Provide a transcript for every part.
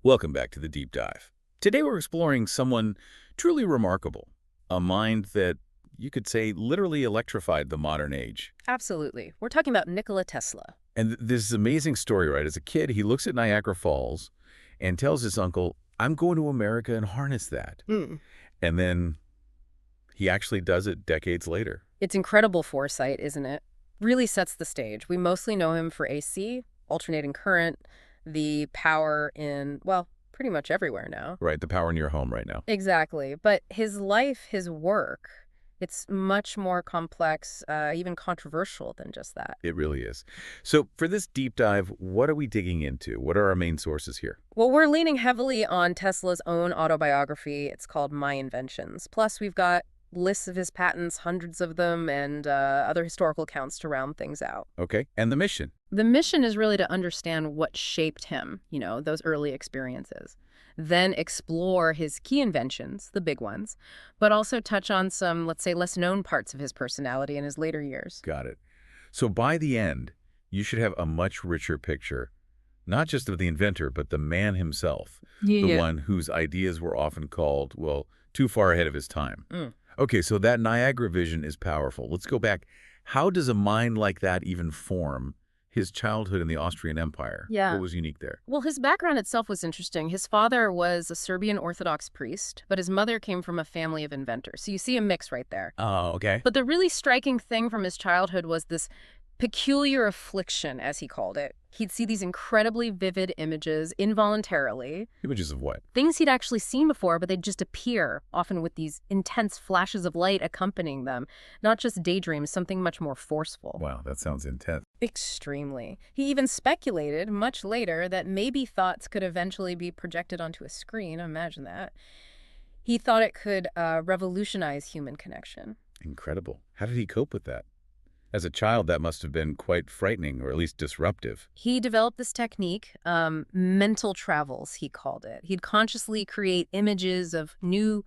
Welcome back to the Deep Dive. Today we're exploring someone truly remarkable, a mind that you could say literally electrified the modern age. Absolutely. We're talking about Nikola Tesla. And this amazing story, right? As a kid, he looks at Niagara Falls and tells his uncle, I'm going to America and harness that. And then he actually does it decades later. It's incredible foresight, isn't it? Really sets the stage. We mostly know him for AC, alternating current, the power in, well, pretty much everywhere now. Right, the power in your home right now. Exactly. But his life, his work, it's much more complex, even controversial than just that. It really is. So for this deep dive, what are we digging into? What are our main sources here? Well, we're leaning heavily on Tesla's own autobiography. It's called My Inventions. Plus, we've got lists of his patents, hundreds of them, and other historical accounts to round things out. Okay, and the mission? The mission is really to understand what shaped him, those early experiences. Then explore his key inventions, the big ones, but also touch on some, let's say, less known parts of his personality in his later years. Got it. So by the end, you should have a much richer picture, not just of the inventor, but the man himself, the one whose ideas were often called, well, too far ahead of his time. Okay, so that Niagara vision is powerful. Let's go back. How does a mind like that even form? His childhood in the Austrian Empire. Yeah. What was unique there? Well, his background itself was interesting. His father was a Serbian Orthodox priest, but his mother came from a family of inventors. So you see a mix right there. Oh, okay. But the really striking thing from his childhood was this peculiar affliction, as he called it. He'd see these incredibly vivid images involuntarily. Images of what? Things he'd actually seen before, but they'd just appear, often with these intense flashes of light accompanying them. Not just daydreams, something much more forceful. Wow, that sounds intense. Extremely. He even speculated, much later, that maybe thoughts could eventually be projected onto a screen. Imagine that. He thought it could revolutionize human connection. Incredible. How did he cope with that? As a child, that must have been quite frightening, or at least disruptive. He developed this technique, mental travels, he called it. He'd consciously create images of new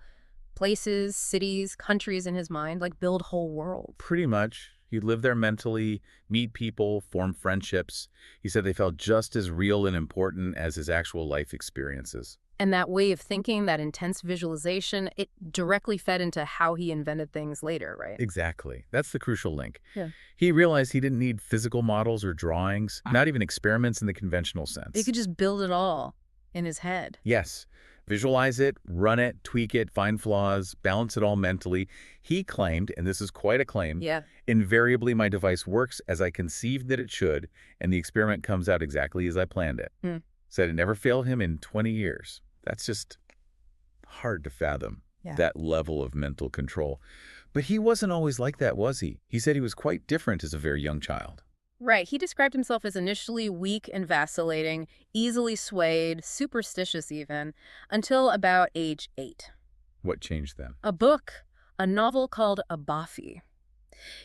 places, cities, countries in his mind, like build whole worlds. Pretty much. He'd live there mentally, meet people, form friendships. He said they felt just as real and important as his actual life experiences. And that way of thinking, that intense visualization, it directly fed into how he invented things later, right? Exactly. That's the crucial link. Yeah. He realized he didn't need physical models or drawings, not even experiments in the conventional sense. He could just build it all in his head. Yes. Visualize it, run it, tweak it, find flaws, balance it all mentally. He claimed, and this is quite a claim, invariably my device works as I conceived that it should, and the experiment comes out exactly as I planned it. Said it never failed him in 20 years. That's just hard to fathom, that level of mental control. But he wasn't always like that, was he? He said he was quite different as a very young child. Right. He described himself as initially weak and vacillating, easily swayed, superstitious even, until about age 8. What changed then? A novel called Abafi.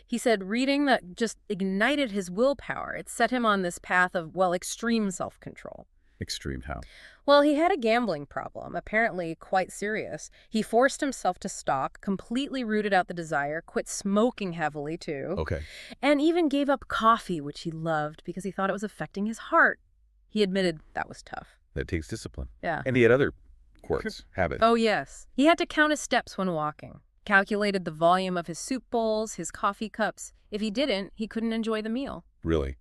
He said reading that just ignited his willpower. It set him on this path of, well, extreme self-control. Extreme how? Well, he had a gambling problem, apparently quite serious. He forced himself to stop, completely rooted out the desire, quit smoking heavily, too. Okay. And even gave up coffee, which he loved, because he thought it was affecting his heart. He admitted that was tough. That takes discipline. Yeah. And he had other quirks, habits. Oh, yes. He had to count his steps when walking, calculated the volume of his soup bowls, his coffee cups. If he didn't, he couldn't enjoy the meal. Really?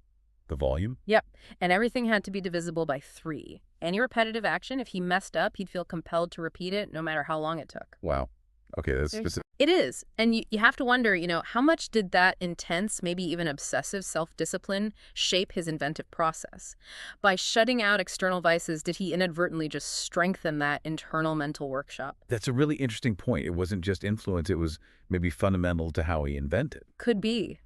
The volume? Yep. And everything had to be divisible by 3. Any repetitive action, if he messed up, he'd feel compelled to repeat it no matter how long it took. Wow. Okay, that's specific. It is. And you have to wonder, how much did that intense, maybe even obsessive self-discipline shape his inventive process? By shutting out external vices, did he inadvertently just strengthen that internal mental workshop? That's a really interesting point. It wasn't just influence, it was maybe fundamental to how he invented. Could be.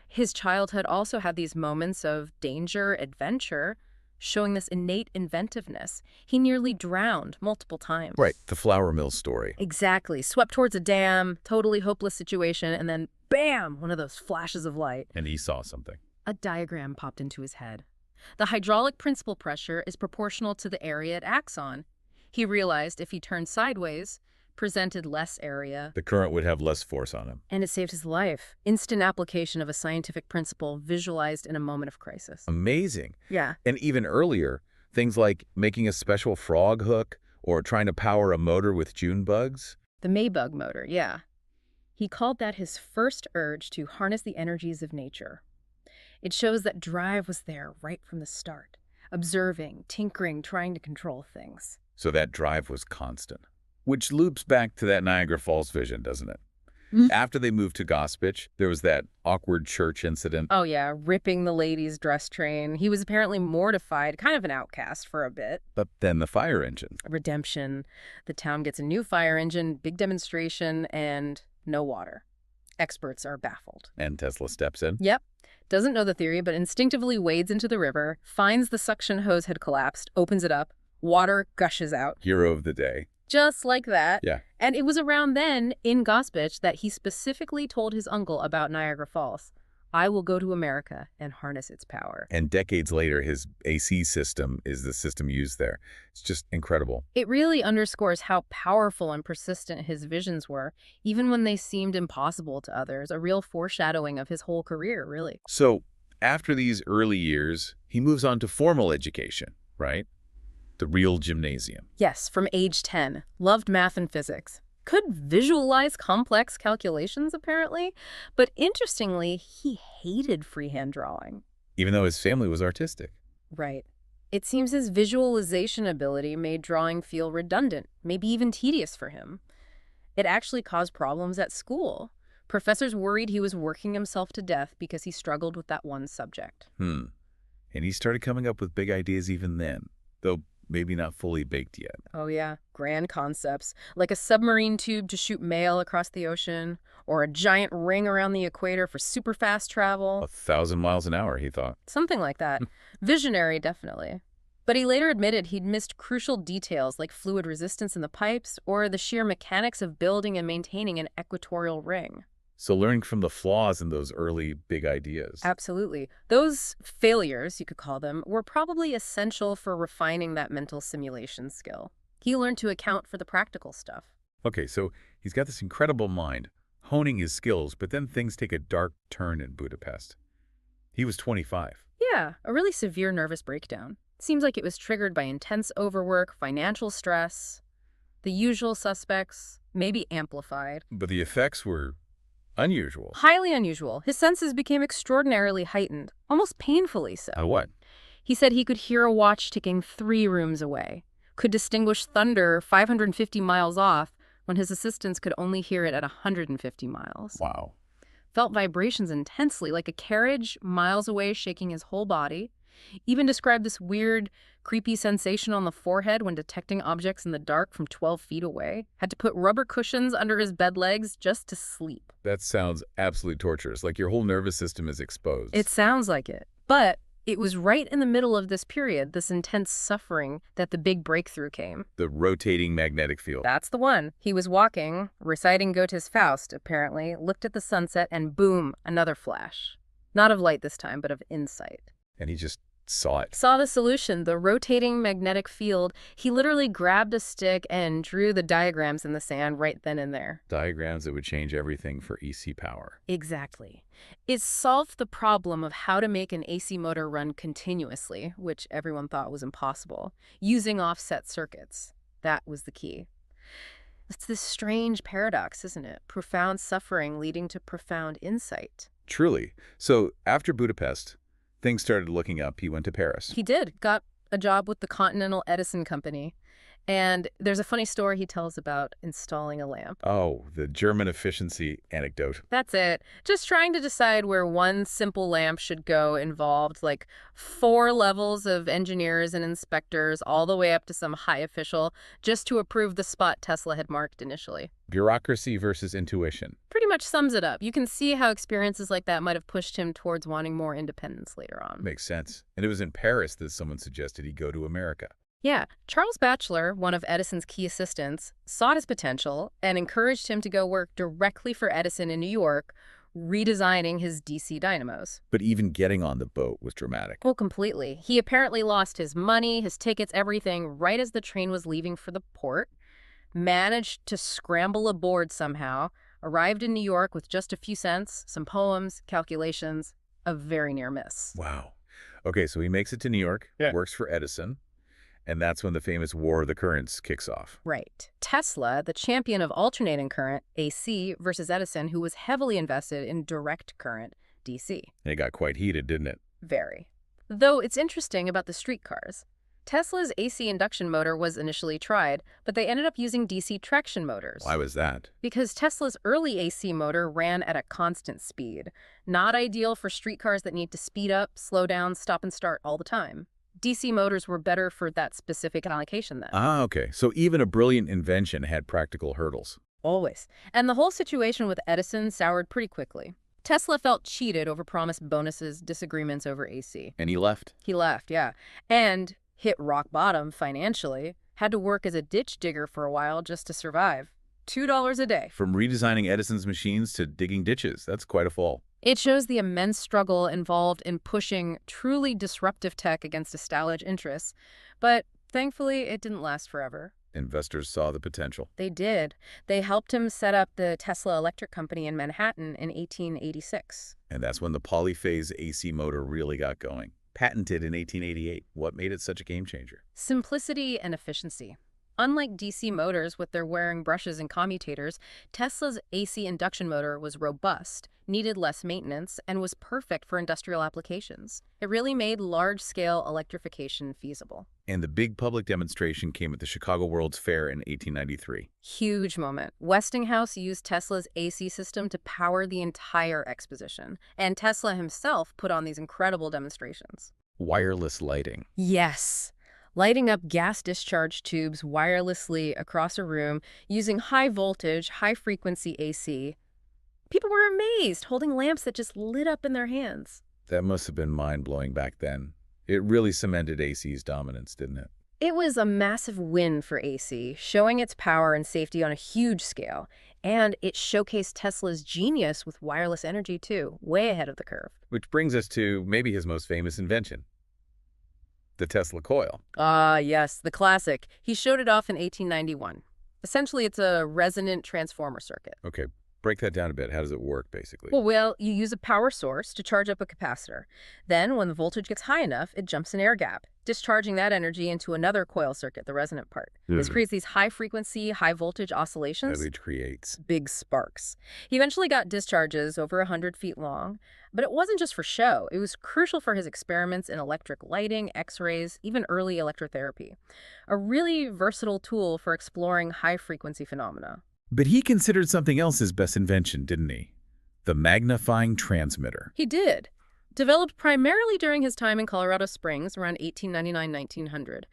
His childhood also had these moments of danger, adventure, showing this innate inventiveness. He nearly drowned multiple times. Right, the flour mill story. Exactly. Swept towards a dam, totally hopeless situation, and then, bam, one of those flashes of light. And he saw something. A diagram popped into his head. The hydraulic principal pressure is proportional to the area it acts on. He realized if he turned sideways, presented less area. The current would have less force on him. And it saved his life. Instant application of a scientific principle visualized in a moment of crisis. Amazing. Yeah. And even earlier, Things like making a special frog hook or trying to power a motor with June bugs. The Maybug motor, yeah. He called that his first urge to harness the energies of nature. It shows that drive was there right from the start, observing, tinkering, trying to control things. So that drive was constant. Which loops back to that Niagara Falls vision, doesn't it? After they moved to Gospich, there was that awkward church incident. Oh yeah, ripping the ladies' dress train. He was apparently mortified, kind of an outcast for a bit. But then the fire engine. Redemption. The town gets a new fire engine, big demonstration, and no water. Experts are baffled. And Tesla steps in. Yep. Doesn't know the theory, but instinctively wades into the river, finds the suction hose had collapsed, opens it up, water gushes out. Hero of the day. Just like that. Yeah. And it was around then, in Gospich, that he specifically told his uncle about Niagara Falls. I will go to America and harness its power. And decades later, his AC system is the system used there. It's just incredible. It really underscores how powerful and persistent his visions were, even when they seemed impossible to others, a real foreshadowing of his whole career, really. So, after these early years, he moves on to formal education, right? The real gymnasium. Yes, from age 10. Loved math and physics. Could visualize complex calculations, apparently. But interestingly, he hated freehand drawing. Even though his family was artistic. Right. It seems his visualization ability made drawing feel redundant, maybe even tedious for him. It actually caused problems at school. Professors worried he was working himself to death because he struggled with that one subject. And he started coming up with big ideas even then, though maybe not fully baked yet. Oh yeah, grand concepts, like a submarine tube to shoot mail across the ocean, or a giant ring around the equator for super fast travel. 1,000 miles an hour, he thought. Something like that. Visionary, definitely. But he later admitted he'd missed crucial details like fluid resistance in the pipes or the sheer mechanics of building and maintaining an equatorial ring. So learning from the flaws in those early big ideas. Absolutely. Those failures, you could call them, were probably essential for refining that mental simulation skill. He learned to account for the practical stuff. Okay, so he's got this incredible mind, honing his skills, but then things take a dark turn in Budapest. He was 25. Yeah, a really severe nervous breakdown. Seems like it was triggered by intense overwork, financial stress, the usual suspects, maybe amplified. But the effects were unusual. Highly unusual. His senses became extraordinarily heightened, almost painfully so. What? He said he could hear a watch ticking 3 rooms away, could distinguish thunder 550 miles off when his assistants could only hear it at 150 miles. Wow. Felt vibrations intensely, like a carriage miles away shaking his whole body. Even described this weird, creepy sensation on the forehead when detecting objects in the dark from 12 feet away. Had to put rubber cushions under his bed legs just to sleep. That sounds absolutely torturous, like your whole nervous system is exposed. It sounds like it. But it was right in the middle of this period, this intense suffering, that the big breakthrough came. The rotating magnetic field. That's the one. He was walking, reciting Goethe's Faust, apparently, looked at the sunset, and boom, another flash. Not of light this time, but of insight. And he just saw it. Saw the solution, the rotating magnetic field. He literally grabbed a stick and drew the diagrams in the sand right then and there. Diagrams that would change everything for AC power. Exactly. It solved the problem of how to make an AC motor run continuously, which everyone thought was impossible, using offset circuits. That was the key. It's this strange paradox, isn't it? Profound suffering leading to profound insight. Truly. So after Budapest, things started looking up. He went to Paris. He did. Got a job with the Continental Edison Company. And there's a funny story he tells about installing a lamp. Oh, the German efficiency anecdote. That's it. Just trying to decide where one simple lamp should go involved like 4 levels of engineers and inspectors all the way up to some high official just to approve the spot Tesla had marked initially. Bureaucracy versus intuition. Pretty much sums it up. You can see how experiences like that might have pushed him towards wanting more independence later on. Makes sense. And it was in Paris that someone suggested he go to America. Yeah, Charles Batchelor, one of Edison's key assistants, saw his potential and encouraged him to go work directly for Edison in New York, redesigning his DC dynamos. But even getting on the boat was dramatic. Well, completely. He apparently lost his money, his tickets, everything, right as the train was leaving for the port, managed to scramble aboard somehow, arrived in New York with just a few cents, some poems, calculations, a very near miss. Wow. Okay, so he makes it to New York, works for Edison. And that's when the famous War of the Currents kicks off. Right. Tesla, the champion of alternating current, AC, versus Edison, who was heavily invested in direct current, DC. And it got quite heated, didn't it? Very. Though it's interesting about the streetcars. Tesla's AC induction motor was initially tried, but they ended up using DC traction motors. Why was that? Because Tesla's early AC motor ran at a constant speed. Not ideal for streetcars that need to speed up, slow down, stop and start all the time. DC motors were better for that specific application then. Ah, okay. So even a brilliant invention had practical hurdles. Always. And the whole situation with Edison soured pretty quickly. Tesla felt cheated over promised bonuses, disagreements over AC. And he left? He left, yeah. And hit rock bottom financially, had to work as a ditch digger for a while just to survive. $2 a day. From redesigning Edison's machines to digging ditches, that's quite a fall. It shows the immense struggle involved in pushing truly disruptive tech against established interests. But thankfully, it didn't last forever. Investors saw the potential. They did. They helped him set up the Tesla Electric Company in Manhattan in 1886. And that's when the polyphase AC motor really got going. Patented in 1888. What made it such a game changer? Simplicity and efficiency. Unlike DC motors with their wearing brushes and commutators, Tesla's AC induction motor was robust, needed less maintenance, and was perfect for industrial applications. It really made large-scale electrification feasible. And the big public demonstration came at the Chicago World's Fair in 1893. Huge moment. Westinghouse used Tesla's AC system to power the entire exposition, and Tesla himself put on these incredible demonstrations. Wireless lighting. Yes. Lighting up gas discharge tubes wirelessly across a room using high voltage, high frequency AC. People were amazed, holding lamps that just lit up in their hands. That must have been mind-blowing back then. It really cemented AC's dominance, didn't it? It was a massive win for AC, showing its power and safety on a huge scale. And it showcased Tesla's genius with wireless energy, too, way ahead of the curve. Which brings us to maybe his most famous invention. The Tesla coil. Ah, yes, the classic. He showed it off in 1891. Essentially, it's a resonant transformer circuit. Okay, break that down a bit. How does it work, basically? Well, you use a power source to charge up a capacitor. Then, when the voltage gets high enough, it jumps an air gap, discharging that energy into another coil circuit, the resonant part. This creates these high-frequency, high-voltage oscillations. Which creates Big sparks. He eventually got discharges over 100 feet long, but it wasn't just for show. It was crucial for his experiments in electric lighting, X-rays, even early electrotherapy. A really versatile tool for exploring high-frequency phenomena. But he considered something else his best invention, didn't he? The magnifying transmitter. He did. Developed primarily during his time in Colorado Springs around 1899-1900.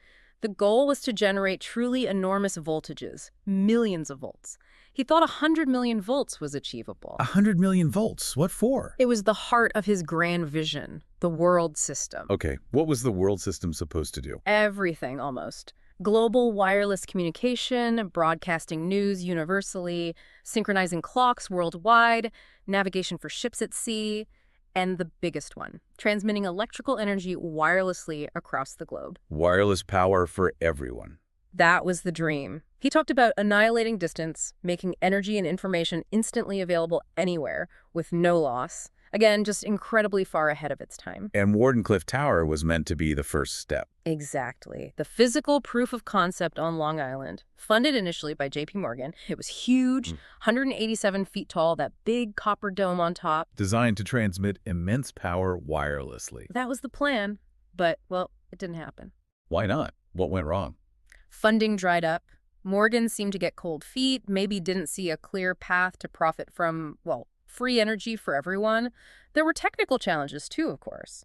The goal was to generate truly enormous voltages, millions of volts. He thought 100 million volts was achievable. 100 million volts? What for? It was the heart of his grand vision, the world system. Okay, what was the world system supposed to do? Everything, almost. Global wireless communication, broadcasting news universally, synchronizing clocks worldwide, navigation for ships at sea, and the biggest one, transmitting electrical energy wirelessly across the globe. Wireless power for everyone. That was the dream. He talked about annihilating distance, making energy and information instantly available anywhere with no loss. Again, just incredibly far ahead of its time. And Wardenclyffe Tower was meant to be the first step. Exactly. The physical proof of concept on Long Island, funded initially by J.P. Morgan. It was huge, 187 feet tall, that big copper dome on top. Designed to transmit immense power wirelessly. That was the plan, but, well, it didn't happen. Why not? What went wrong? Funding dried up. Morgan seemed to get cold feet, maybe didn't see a clear path to profit from, well, free energy for everyone. There were technical challenges too, of course.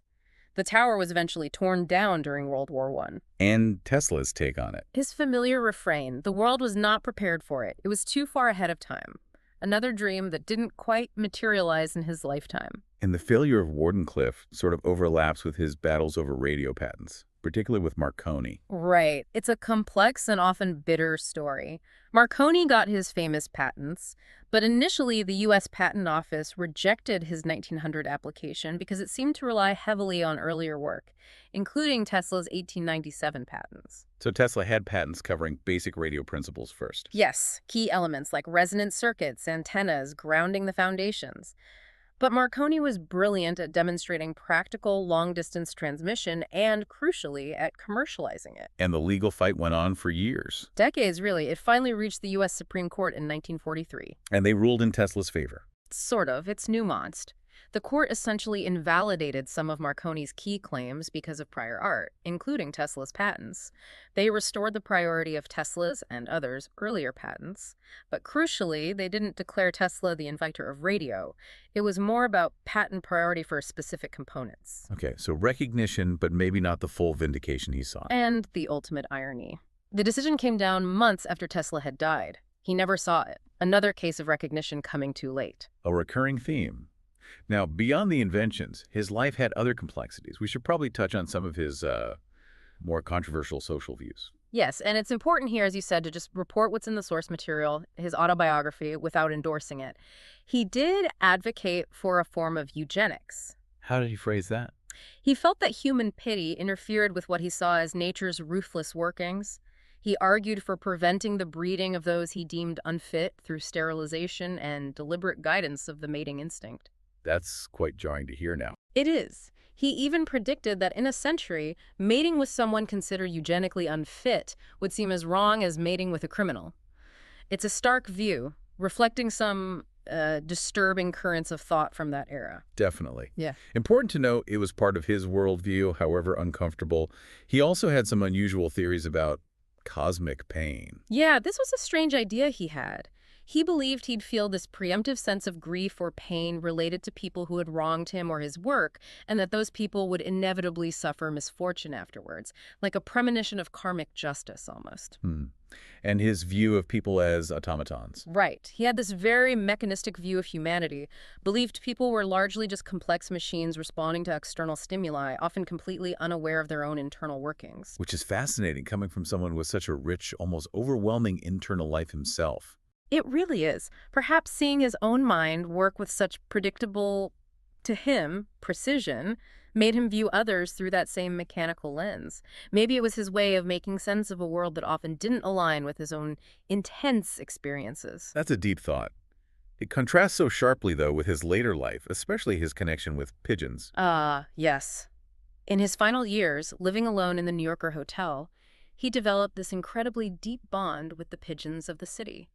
The tower was eventually torn down during World War I. And Tesla's take on it. His familiar refrain, the world was not prepared for it. It was too far ahead of time. Another dream that didn't quite materialize in his lifetime. And the failure of Wardenclyffe sort of overlaps with his battles over radio patents, particularly with Marconi. Right. It's a complex and often bitter story. Marconi got his famous patents, but initially the U.S. Patent Office rejected his 1900 application because it seemed to rely heavily on earlier work, including Tesla's 1897 patents. So Tesla had patents covering basic radio principles first. Yes, key elements like resonant circuits, antennas, grounding the foundations. But Marconi was brilliant at demonstrating practical long-distance transmission and, crucially, at commercializing it. And the legal fight went on for years. Decades, really. It finally reached the U.S. Supreme Court in 1943. And they ruled in Tesla's favor. Sort of. It's nuanced. The court essentially invalidated some of Marconi's key claims because of prior art, including Tesla's patents. They restored the priority of Tesla's and others' earlier patents. But crucially, they didn't declare Tesla the inventor of radio. It was more about patent priority for specific components. Okay, so recognition, but maybe not the full vindication he sought. And the ultimate irony. The decision came down months after Tesla had died. He never saw it. Another case of recognition coming too late. A recurring theme. Now, beyond the inventions, his life had other complexities. We should probably touch on some of his more controversial social views. Yes, and it's important here, as you said, to just report what's in the source material, his autobiography, without endorsing it. He did advocate for a form of eugenics. How did he phrase that? He felt that human pity interfered with what he saw as nature's ruthless workings. He argued for preventing the breeding of those he deemed unfit through sterilization and deliberate guidance of the mating instinct. That's quite jarring to hear now. It is. He even predicted that in a century, mating with someone considered eugenically unfit would seem as wrong as mating with a criminal. It's a stark view, reflecting some disturbing currents of thought from that era. Definitely. Yeah. Important to note, it was part of his worldview, however uncomfortable. He also had some unusual theories about cosmic pain. Yeah, this was a strange idea he had. He believed he'd feel this preemptive sense of grief or pain related to people who had wronged him or his work, and that those people would inevitably suffer misfortune afterwards, like a premonition of karmic justice almost. And his view of people as automatons. Right. He had this very mechanistic view of humanity, believed people were largely just complex machines responding to external stimuli, often completely unaware of their own internal workings. Which is fascinating, coming from someone with such a rich, almost overwhelming internal life himself. It really is. Perhaps seeing his own mind work with such predictable, to him, precision, made him view others through that same mechanical lens. Maybe it was his way of making sense of a world that often didn't align with his own intense experiences. That's a deep thought. It contrasts so sharply, though, with his later life, especially his connection with pigeons. Yes. In his final years, living alone in the New Yorker hotel, he developed this incredibly deep bond with the pigeons of the city.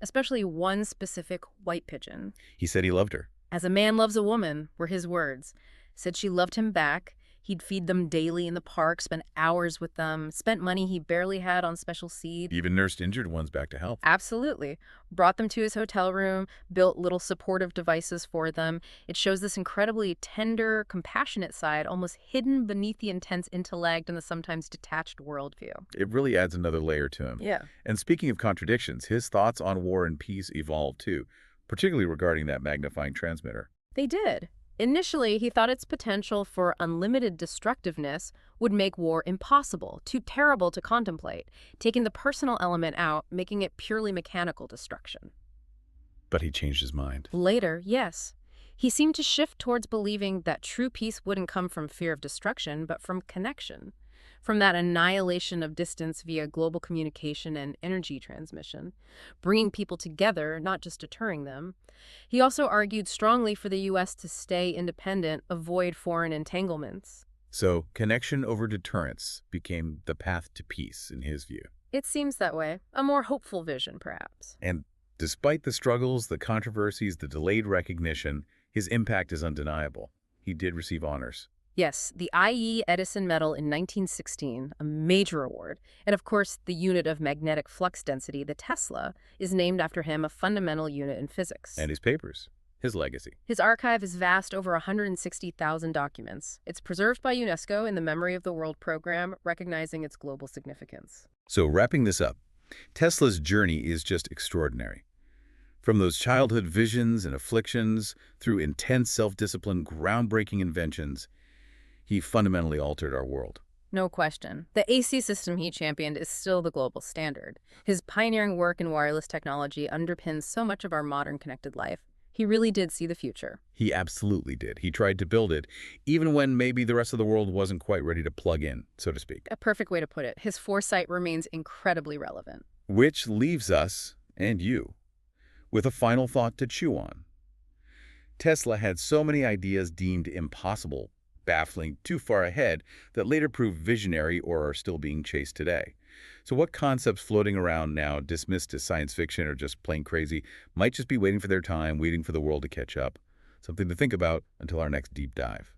Especially one specific white pigeon. He said he loved her. As a man loves a woman, were his words. Said she loved him back. He'd feed them daily in the park, spent hours with them, spent money he barely had on special seed. Even nursed injured ones back to health. Absolutely. Brought them to his hotel room, built little supportive devices for them. It shows this incredibly tender, compassionate side, almost hidden beneath the intense intellect and the sometimes detached worldview. It really adds another layer to him. Yeah. And speaking of contradictions, his thoughts on war and peace evolved too, particularly regarding that magnifying transmitter. They did. Initially, he thought its potential for unlimited destructiveness would make war impossible, too terrible to contemplate, taking the personal element out, making it purely mechanical destruction. But he changed his mind. Later, yes. He seemed to shift towards believing that true peace wouldn't come from fear of destruction, but from connection, from that annihilation of distance via global communication and energy transmission, bringing people together, not just deterring them. He also argued strongly for the U.S. to stay independent, avoid foreign entanglements. So connection over deterrence became the path to peace, in his view. It seems that way. A more hopeful vision, perhaps. And despite the struggles, the controversies, the delayed recognition, his impact is undeniable. He did receive honors. Yes, the I.E. Edison Medal in 1916, a major award, and of course the unit of magnetic flux density, the Tesla, is named after him, a fundamental unit in physics. And his papers, his legacy. His archive is vast, over 160,000 documents. It's preserved by UNESCO in the Memory of the World program, recognizing its global significance. So wrapping this up, Tesla's journey is just extraordinary. From those childhood visions and afflictions, through intense self-discipline, groundbreaking inventions, he fundamentally altered our world. No question. The AC system he championed is still the global standard. His pioneering work in wireless technology underpins so much of our modern connected life. He really did see the future. He absolutely did. He tried to build it, even when maybe the rest of the world wasn't quite ready to plug in, so to speak. A perfect way to put it. His foresight remains incredibly relevant. Which leaves us, and you, with a final thought to chew on. Tesla had so many ideas deemed impossible, baffling, too far ahead, that later proved visionary or are still being chased today. So what concepts floating around now, dismissed as science fiction or just plain crazy, might just be waiting for their time, waiting for the world to catch up? Something to think about until our next deep dive.